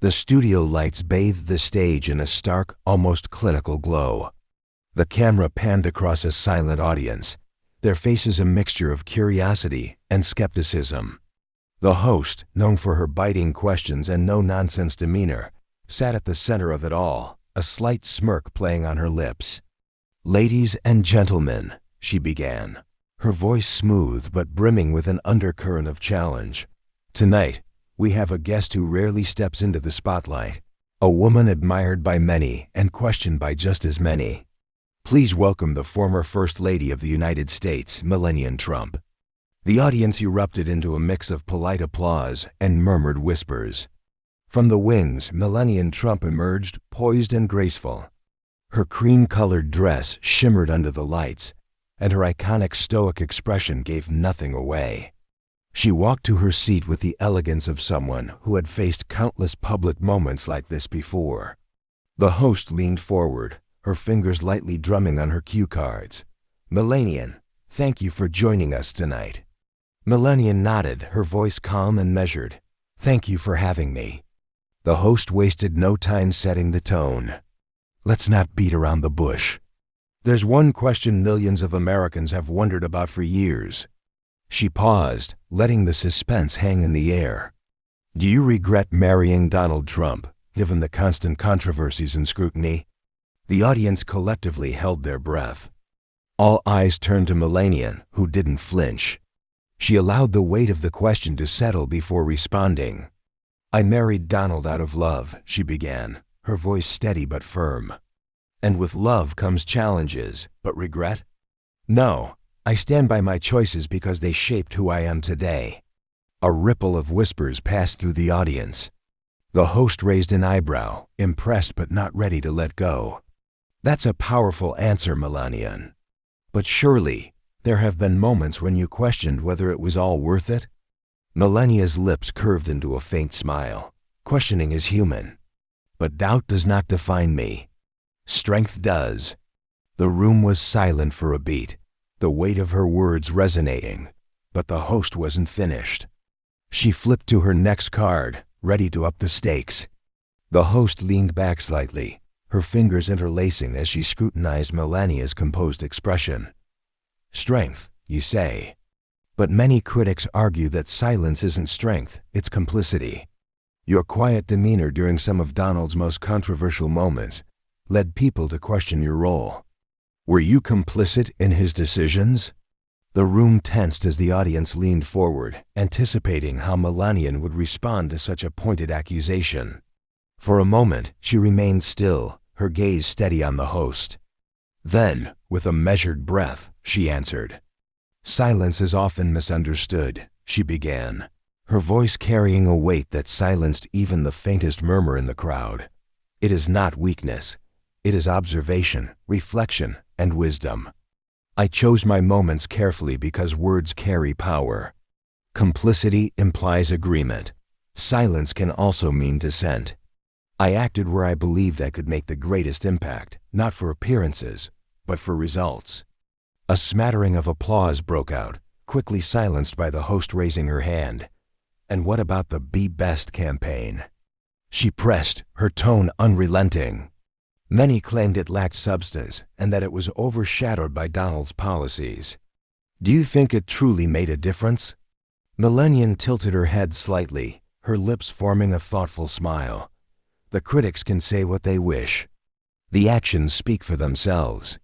The studio lights bathed the stage in a stark, almost clinical glow. The camera panned across a silent audience, their faces a mixture of curiosity and skepticism. The host, known for her biting questions and no-nonsense demeanor, sat at the center of it all, a slight smirk playing on her lips. "Ladies and gentlemen," she began, her voice smooth but brimming with an undercurrent of challenge. "Tonight, we have a guest who rarely steps into the spotlight, a woman admired by many and questioned by just as many. Please welcome the former First Lady of the United States, Melania Trump." The audience erupted into a mix of polite applause and murmured whispers. From the wings, Melania Trump emerged, poised and graceful. Her cream-colored dress shimmered under the lights, and her iconic stoic expression gave nothing away. She walked to her seat with the elegance of someone who had faced countless public moments like this before. The host leaned forward, her fingers lightly drumming on her cue cards. "Melania, thank you for joining us tonight." Melania nodded, her voice calm and measured. "Thank you for having me." The host wasted no time setting the tone. "Let's not beat around the bush. There's one question millions of Americans have wondered about for years." She paused, letting the suspense hang in the air. "Do you regret marrying Donald Trump, given the constant controversies and scrutiny?" The audience collectively held their breath. All eyes turned to Melania, who didn't flinch. She allowed the weight of the question to settle before responding. "I married Donald out of love," she began, her voice steady but firm. "And with love comes challenges, but regret? No, I stand by my choices because they shaped who I am today." A ripple of whispers passed through the audience. The host raised an eyebrow, impressed but not ready to let go. "That's a powerful answer, Melania. But surely, there have been moments when you questioned whether it was all worth it?" Melania's lips curved into a faint smile. "Questioning is human. But doubt does not define me. Strength does." The room was silent for a beat, the weight of her words resonating, but the host wasn't finished. She flipped to her next card, ready to up the stakes. The host leaned back slightly, her fingers interlacing as she scrutinized Melania's composed expression. "Strength, you say? But many critics argue that silence isn't strength, it's complicity. Your quiet demeanor during some of Donald's most controversial moments led people to question your role. Were you complicit in his decisions?" The room tensed as the audience leaned forward, anticipating how Melania would respond to such a pointed accusation. For a moment, she remained still, her gaze steady on the host. Then, with a measured breath, she answered. "Silence is often misunderstood," she began, her voice carrying a weight that silenced even the faintest murmur in the crowd. "It is not weakness. It is observation, reflection, and wisdom. I chose my moments carefully because words carry power. Complicity implies agreement. Silence can also mean dissent. I acted where I believed I could make the greatest impact, not for appearances, but for results." A smattering of applause broke out, quickly silenced by the host raising her hand. "And what about the Be Best campaign?" She pressed, her tone unrelenting. Many claimed it lacked substance and that it was overshadowed by Donald's policies. "Do you think it truly made a difference?" Melania tilted her head slightly, her lips forming a thoughtful smile. "The critics can say what they wish. The actions speak for themselves.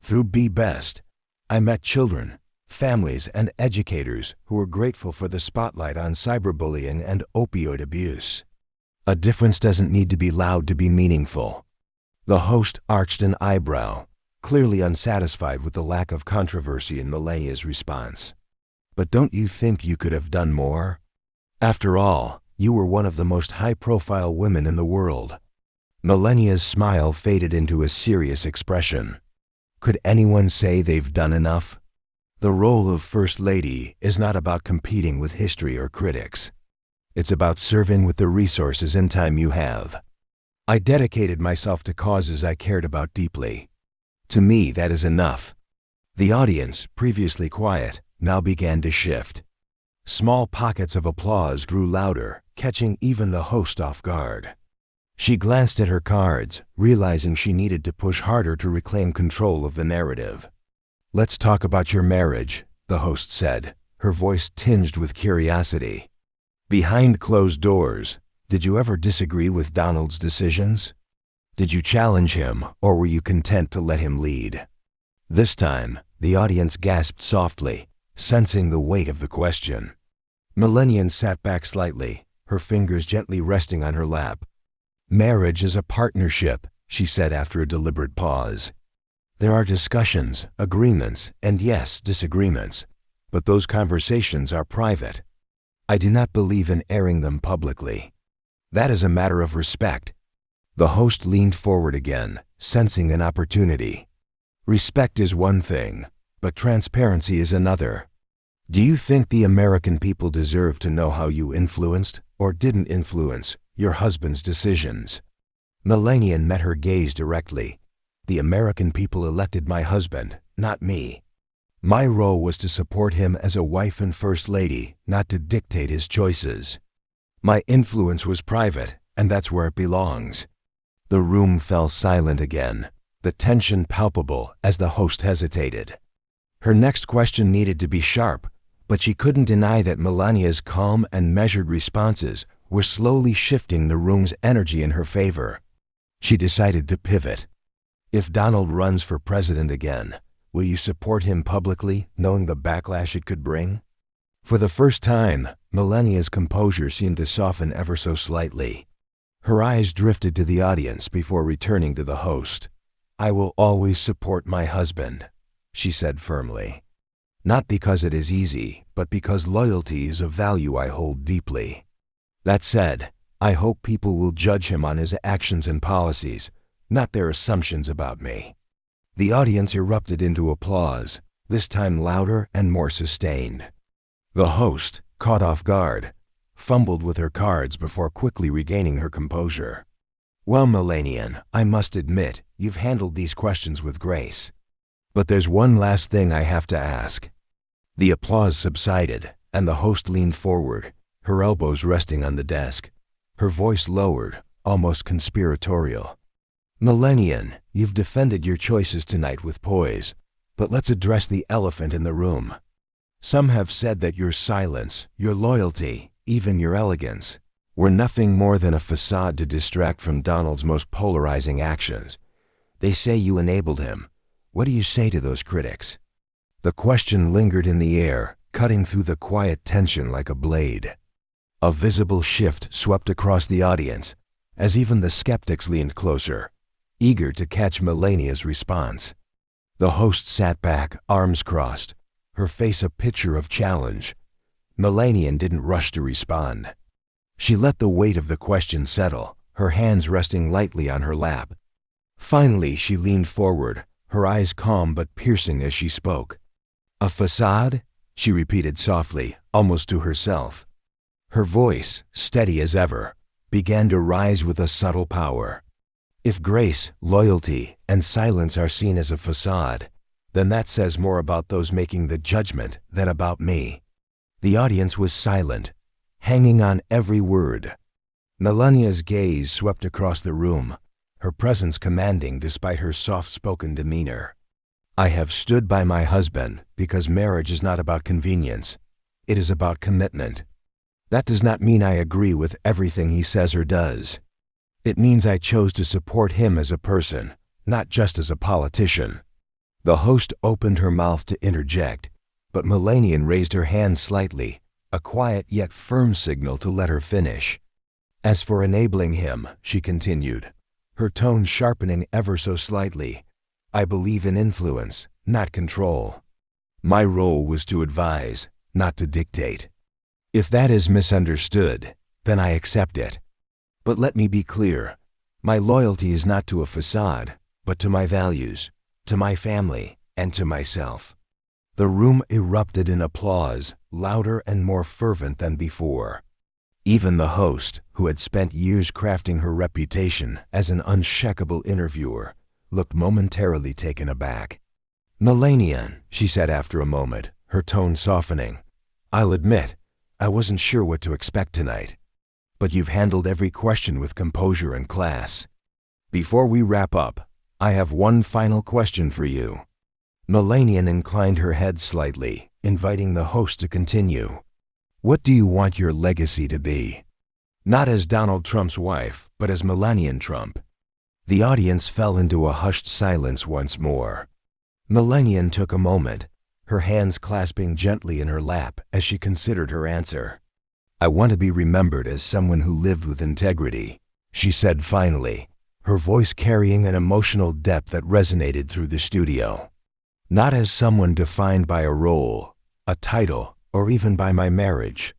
Through Be Best, I met children, families, and educators who were grateful for the spotlight on cyberbullying and opioid abuse. A difference doesn't need to be loud to be meaningful." The host arched an eyebrow, clearly unsatisfied with the lack of controversy in Melania's response. "But don't you think you could have done more? After all, you were one of the most high-profile women in the world." Melania's smile faded into a serious expression. Could anyone say they've done enough? The role of First Lady is not about competing with history or critics. It's about serving with the resources and time you have. I dedicated myself to causes I cared about deeply. To me, that is enough. The audience, previously quiet, now began to shift. Small pockets of applause grew louder, catching even the host off guard. She glanced at her cards, realizing she needed to push harder to reclaim control of the narrative. "Let's talk about your marriage," the host said, her voice tinged with curiosity. "Behind closed doors, did you ever disagree with Donald's decisions? Did you challenge him, or were you content to let him lead?" This time, the audience gasped softly, sensing the weight of the question. Melania sat back slightly, her fingers gently resting on her lap. "Marriage is a partnership," she said after a deliberate pause. "There are discussions, agreements, and yes, disagreements, but those conversations are private. I do not believe in airing them publicly. That is a matter of respect." The host leaned forward again, sensing an opportunity. "Respect is one thing, but transparency is another. Do you think the American people deserve to know how you influenced, or didn't influence, your husband's decisions?" Melania met her gaze directly. "The American people elected my husband, not me. My role was to support him as a wife and first lady, not to dictate his choices. My influence was private, and that's where it belongs." The room fell silent again, the tension palpable as the host hesitated. Her next question needed to be sharp, but she couldn't deny that Melania's calm and measured responses were slowly shifting the room's energy in her favor. She decided to pivot. "If Donald runs for president again, will you support him publicly, knowing the backlash it could bring?" For the first time, Melania's composure seemed to soften ever so slightly. Her eyes drifted to the audience before returning to the host. "I will always support my husband," she said firmly. "Not because it is easy, but because loyalty is a value I hold deeply. That said, I hope people will judge him on his actions and policies, not their assumptions about me." The audience erupted into applause, this time louder and more sustained. The host, caught off guard, fumbled with her cards before quickly regaining her composure. "Well, Melania, I must admit, you've handled these questions with grace. But there's one last thing I have to ask." The applause subsided, and the host leaned forward, her elbows resting on the desk. Her voice lowered, almost conspiratorial. "Melania, you've defended your choices tonight with poise, but let's address the elephant in the room. Some have said that your silence, your loyalty, even your elegance, were nothing more than a facade to distract from Donald's most polarizing actions. They say you enabled him. What do you say to those critics?" The question lingered in the air, cutting through the quiet tension like a blade. A visible shift swept across the audience, as even the skeptics leaned closer, eager to catch Melania's response. The host sat back, arms crossed, her face a picture of challenge. Melania didn't rush to respond. She let the weight of the question settle, her hands resting lightly on her lap. Finally, she leaned forward, her eyes calm but piercing as she spoke. "A facade?" she repeated softly, almost to herself. Her voice, steady as ever, began to rise with a subtle power. "If grace, loyalty, and silence are seen as a facade, then that says more about those making the judgment than about me." The audience was silent, hanging on every word. Melania's gaze swept across the room, her presence commanding despite her soft-spoken demeanor. "I have stood by my husband because marriage is not about convenience. It is about commitment. That does not mean I agree with everything he says or does. It means I chose to support him as a person, not just as a politician." The host opened her mouth to interject, but Melania raised her hand slightly, a quiet yet firm signal to let her finish. "As for enabling him," she continued, her tone sharpening ever so slightly, "I believe in influence, not control. My role was to advise, not to dictate. If that is misunderstood, then I accept it. But let me be clear, my loyalty is not to a facade, but to my values, to my family, and to myself." The room erupted in applause, louder and more fervent than before. Even the host, who had spent years crafting her reputation as an unshakable interviewer, looked momentarily taken aback. "Melania," she said after a moment, her tone softening, "I'll admit, I wasn't sure what to expect tonight. But you've handled every question with composure and class. Before we wrap up, I have one final question for you." Melania inclined her head slightly, inviting the host to continue. "What do you want your legacy to be? Not as Donald Trump's wife, but as Melania Trump." The audience fell into a hushed silence once more. Melania took a moment, her hands clasping gently in her lap as she considered her answer. "I want to be remembered as someone who lived with integrity," she said finally, her voice carrying an emotional depth that resonated through the studio. "Not as someone defined by a role, a title, or even by my marriage,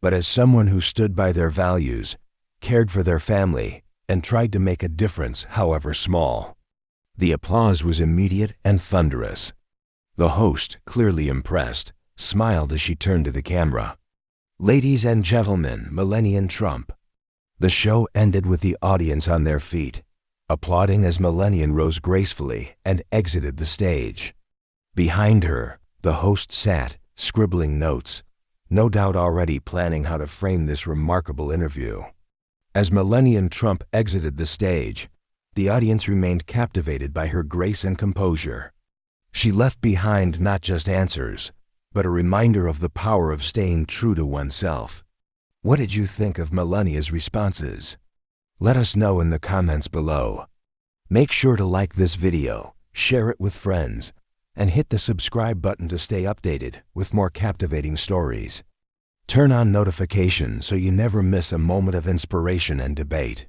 but as someone who stood by their values, cared for their family, and tried to make a difference, however small." The applause was immediate and thunderous. The host, clearly impressed, smiled as she turned to the camera. "Ladies and gentlemen, Melania Trump." The show ended with the audience on their feet, applauding as Melania rose gracefully and exited the stage. Behind her, the host sat, scribbling notes, no doubt already planning how to frame this remarkable interview. As Melania Trump exited the stage, the audience remained captivated by her grace and composure. She left behind not just answers, but a reminder of the power of staying true to oneself. What did you think of Melania's responses? Let us know in the comments below. Make sure to like this video, share it with friends, and hit the subscribe button to stay updated with more captivating stories. Turn on notifications so you never miss a moment of inspiration and debate.